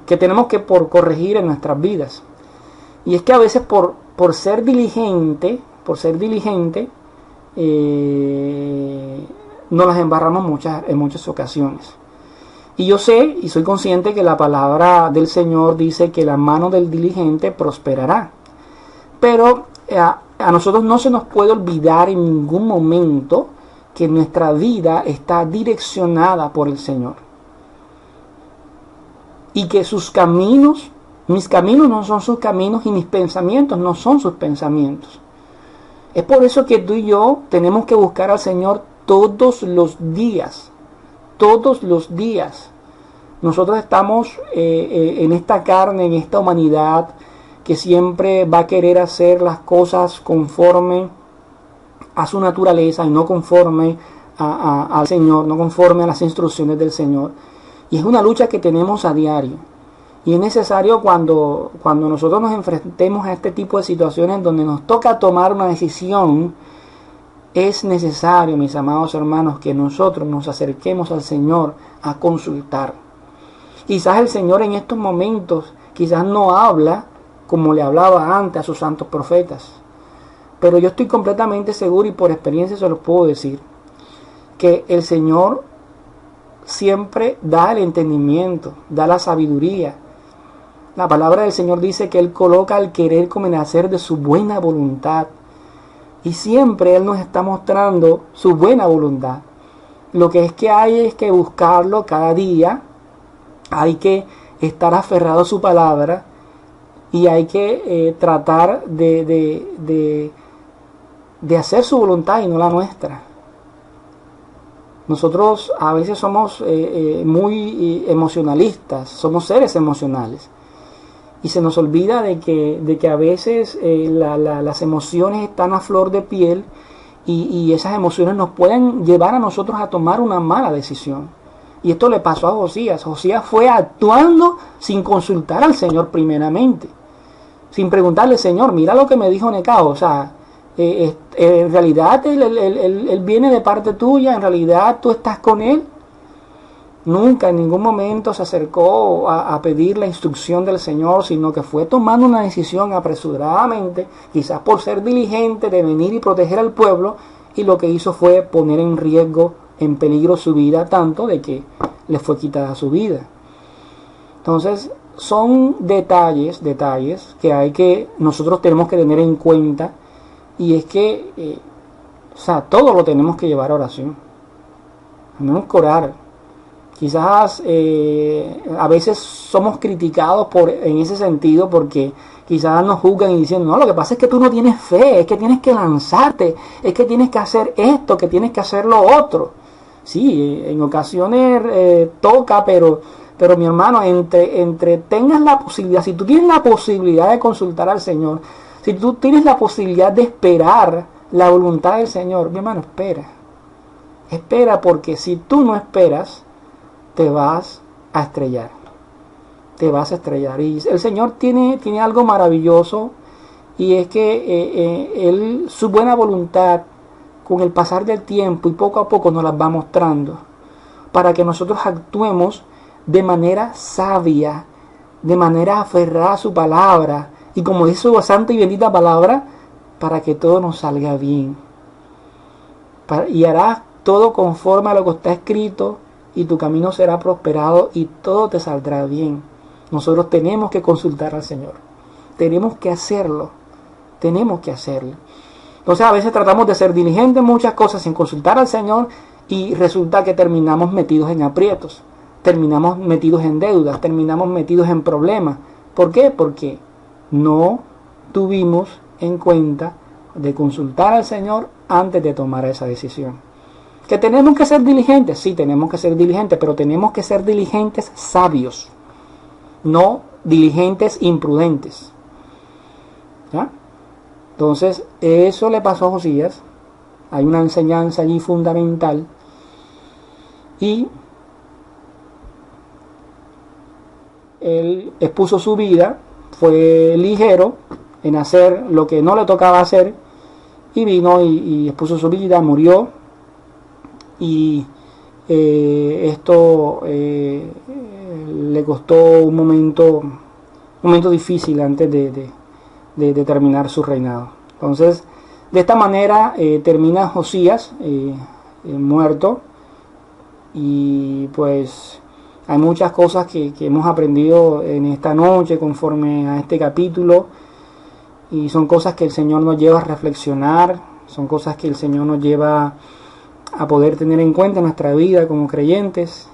S1: tenemos que corregir en nuestras vidas. Y es que a veces por ser diligente, nos las embarramos en muchas ocasiones. Y yo sé y soy consciente que la palabra del Señor dice que la mano del diligente prosperará. Pero a nosotros no se nos puede olvidar en ningún momento que nuestra vida está direccionada por el Señor. Y que sus caminos, mis caminos no son sus caminos y mis pensamientos no son sus pensamientos. Es por eso que tú y yo tenemos que buscar al Señor todos los días. Todos los días. Nosotros estamos en esta carne, en esta humanidad que siempre va a querer hacer las cosas conforme a su naturaleza y no conforme al Señor, no conforme a las instrucciones del Señor. Y es una lucha que tenemos a diario. Y es necesario cuando nosotros nos enfrentemos a este tipo de situaciones donde nos toca tomar una decisión, es necesario, mis amados hermanos, que nosotros nos acerquemos al Señor a consultar. Quizás el Señor en estos momentos, quizás no habla como le hablaba antes a sus santos profetas. Pero yo estoy completamente seguro y por experiencia se lo puedo decir, que el Señor siempre da el entendimiento, da la sabiduría. La palabra del Señor dice que Él coloca el querer como el hacer de su buena voluntad. Y siempre Él nos está mostrando su buena voluntad. Lo que hay es que buscarlo cada día. Hay que estar aferrado a su palabra. Y hay que tratar de hacer su voluntad y no la nuestra. Nosotros a veces somos muy emocionalistas. Somos seres emocionales. Y se nos olvida de que a veces las emociones están a flor de piel y esas emociones nos pueden llevar a nosotros a tomar una mala decisión. Y esto le pasó a Josías. Josías fue actuando sin consultar al Señor primeramente. Sin preguntarle, Señor, mira lo que me dijo Necao. O sea, en realidad él viene de parte tuya, en realidad tú estás con él. Nunca en ningún momento se acercó a pedir la instrucción del Señor, sino que fue tomando una decisión apresuradamente, quizás por ser diligente de venir y proteger al pueblo, y lo que hizo fue poner en riesgo, en peligro su vida, tanto de que le fue quitada su vida. Entonces, son detalles que nosotros tenemos que tener en cuenta, y es que, todo lo tenemos que llevar a oración. Tenemos que orar. Quizás a veces somos criticados en ese sentido porque quizás nos juzgan y dicen, no, lo que pasa es que tú no tienes fe, es que tienes que lanzarte, es que tienes que hacer esto, que tienes que hacer lo otro. Sí, en ocasiones toca, pero mi hermano, entre tengas la posibilidad, si tú tienes la posibilidad de consultar al Señor, si tú tienes la posibilidad de esperar la voluntad del Señor, mi hermano, espera. Espera, porque si tú no esperas, te vas a estrellar. Te vas a estrellar. Y el Señor tiene algo maravilloso, y es que su buena voluntad, con el pasar del tiempo y poco a poco nos las va mostrando, para que nosotros actuemos de manera sabia, de manera aferrada a su palabra, y como dice su santa y bendita palabra, para que todo nos salga bien. Y harás todo conforme a lo que está escrito, y tu camino será prosperado y todo te saldrá bien. Nosotros tenemos que consultar al Señor. Tenemos que hacerlo. Entonces a veces tratamos de ser diligentes en muchas cosas sin consultar al Señor, y resulta que terminamos metidos en aprietos, terminamos metidos en deudas, terminamos metidos en problemas. ¿Por qué? Porque no tuvimos en cuenta de consultar al Señor antes de tomar esa decisión. ¿Que tenemos que ser diligentes? Sí, tenemos que ser diligentes, pero tenemos que ser diligentes sabios. no diligentes, imprudentes. ¿Ya? Entonces, eso le pasó a Josías. Hay una enseñanza allí fundamental. Y él expuso su vida, fue ligero en hacer lo que no le tocaba hacer, y vino y expuso su vida, murió. Y esto le costó un momento difícil antes de terminar su reinado. Entonces, de esta manera termina Josías muerto. Y pues hay muchas cosas que hemos aprendido en esta noche conforme a este capítulo, y son cosas que el Señor nos lleva a reflexionar, son cosas que el Señor nos lleva a poder tener en cuenta en nuestra vida como creyentes.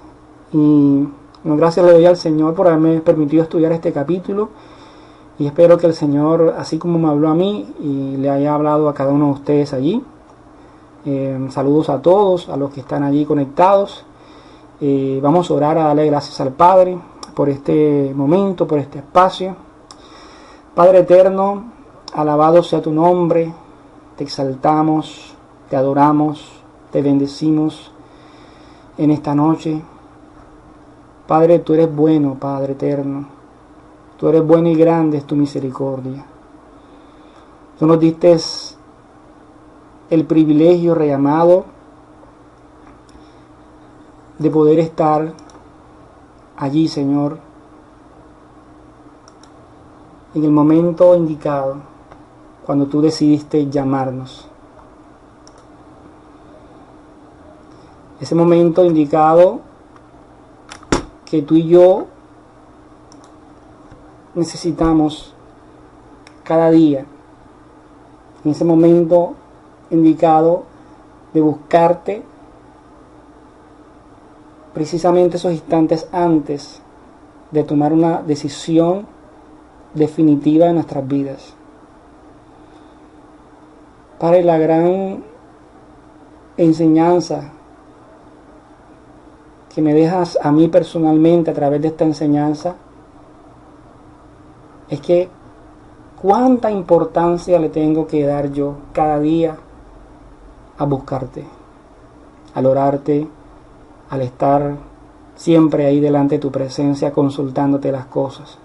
S1: Y gracias le doy al Señor por haberme permitido estudiar este capítulo, y espero que el Señor, así como me habló a mí, y le haya hablado a cada uno de ustedes allí. Saludos a todos, a los que están allí conectados. Vamos a orar, a darle gracias al Padre por este momento, por este espacio. Padre eterno, alabado sea tu nombre, te exaltamos, te adoramos, te bendecimos en esta noche. Padre, tú eres bueno, Padre eterno, tú eres bueno y grande es tu misericordia. Tú nos diste el privilegio, Rey amado, de poder estar allí, Señor, en el momento indicado, cuando tú decidiste llamarnos. Ese momento indicado que tú y yo necesitamos cada día. En ese momento indicado de buscarte, precisamente esos instantes antes de tomar una decisión definitiva en nuestras vidas. Padre, la gran enseñanza que me dejas a mí personalmente a través de esta enseñanza es que cuánta importancia le tengo que dar yo cada día a buscarte, al orarte, al estar siempre ahí delante de tu presencia consultándote las cosas.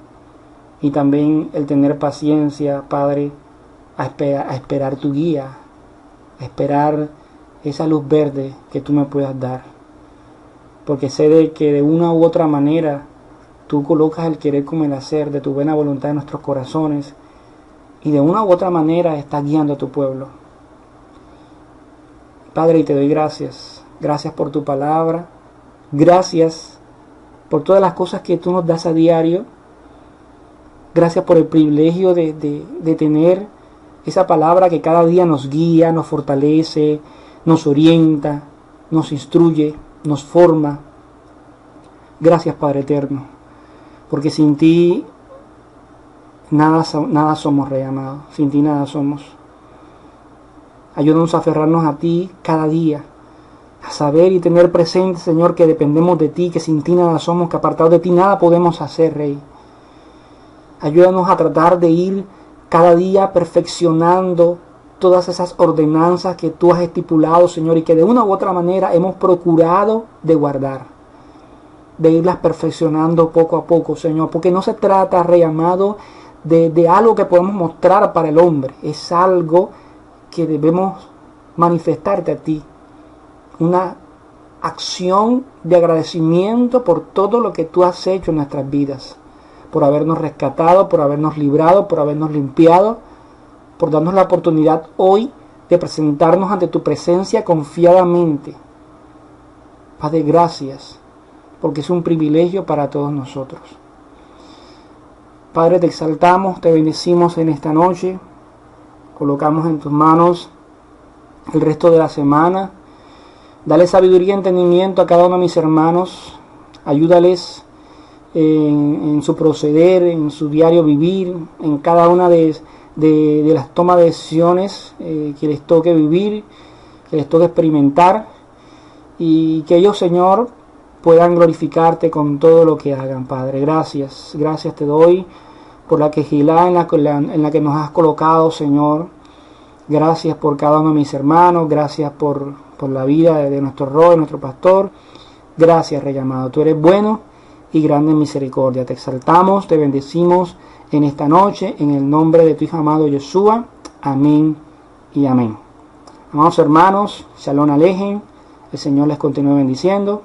S1: Y también el tener paciencia, Padre, a esperar tu guía, a esperar esa luz verde que tú me puedas dar. Porque sé de que de una u otra manera tú colocas el querer como el hacer de tu buena voluntad en nuestros corazones, y de una u otra manera estás guiando a tu pueblo. Padre, y te doy gracias. Gracias por tu palabra. Gracias por todas las cosas que tú nos das a diario. Gracias por el privilegio de tener esa palabra que cada día nos guía, nos fortalece, nos orienta, nos instruye, nos forma. Gracias, Padre eterno, porque sin ti nada somos, Rey amado. Sin ti nada somos. Ayúdanos a aferrarnos a ti cada día, a saber y tener presente, Señor, que dependemos de ti, que sin ti nada somos, que apartados de ti nada podemos hacer, Rey. Ayúdanos a tratar de ir cada día perfeccionando todas esas ordenanzas que tú has estipulado, Señor, y que de una u otra manera hemos procurado de guardar, de irlas perfeccionando poco a poco, Señor, porque no se trata, Rey amado, de algo que podemos mostrar para el hombre, es algo que debemos manifestarte a ti, una acción de agradecimiento por todo lo que tú has hecho en nuestras vidas, por habernos rescatado, por habernos librado, por habernos limpiado, por darnos la oportunidad hoy de presentarnos ante tu presencia confiadamente. Padre, gracias, porque es un privilegio para todos nosotros. Padre, te exaltamos, te bendecimos en esta noche, colocamos en tus manos el resto de la semana. Dale sabiduría y entendimiento a cada uno de mis hermanos, ayúdales en su proceder, en su diario vivir, en cada una de las tomas de decisiones que les toque vivir, que les toque experimentar, y que ellos, Señor, puedan glorificarte con todo lo que hagan, Padre. Gracias te doy por la quejilá en la que nos has colocado, Señor. Gracias por cada uno de mis hermanos, gracias por la vida de nuestro Roy, nuestro pastor. Gracias, Rey amado. Tú eres bueno y grande en misericordia. Te exaltamos, te bendecimos en esta noche, en el nombre de tu Hijo amado Yeshua. Amén y amén. Amados hermanos, Shalom Alejen. El Señor les continúe bendiciendo.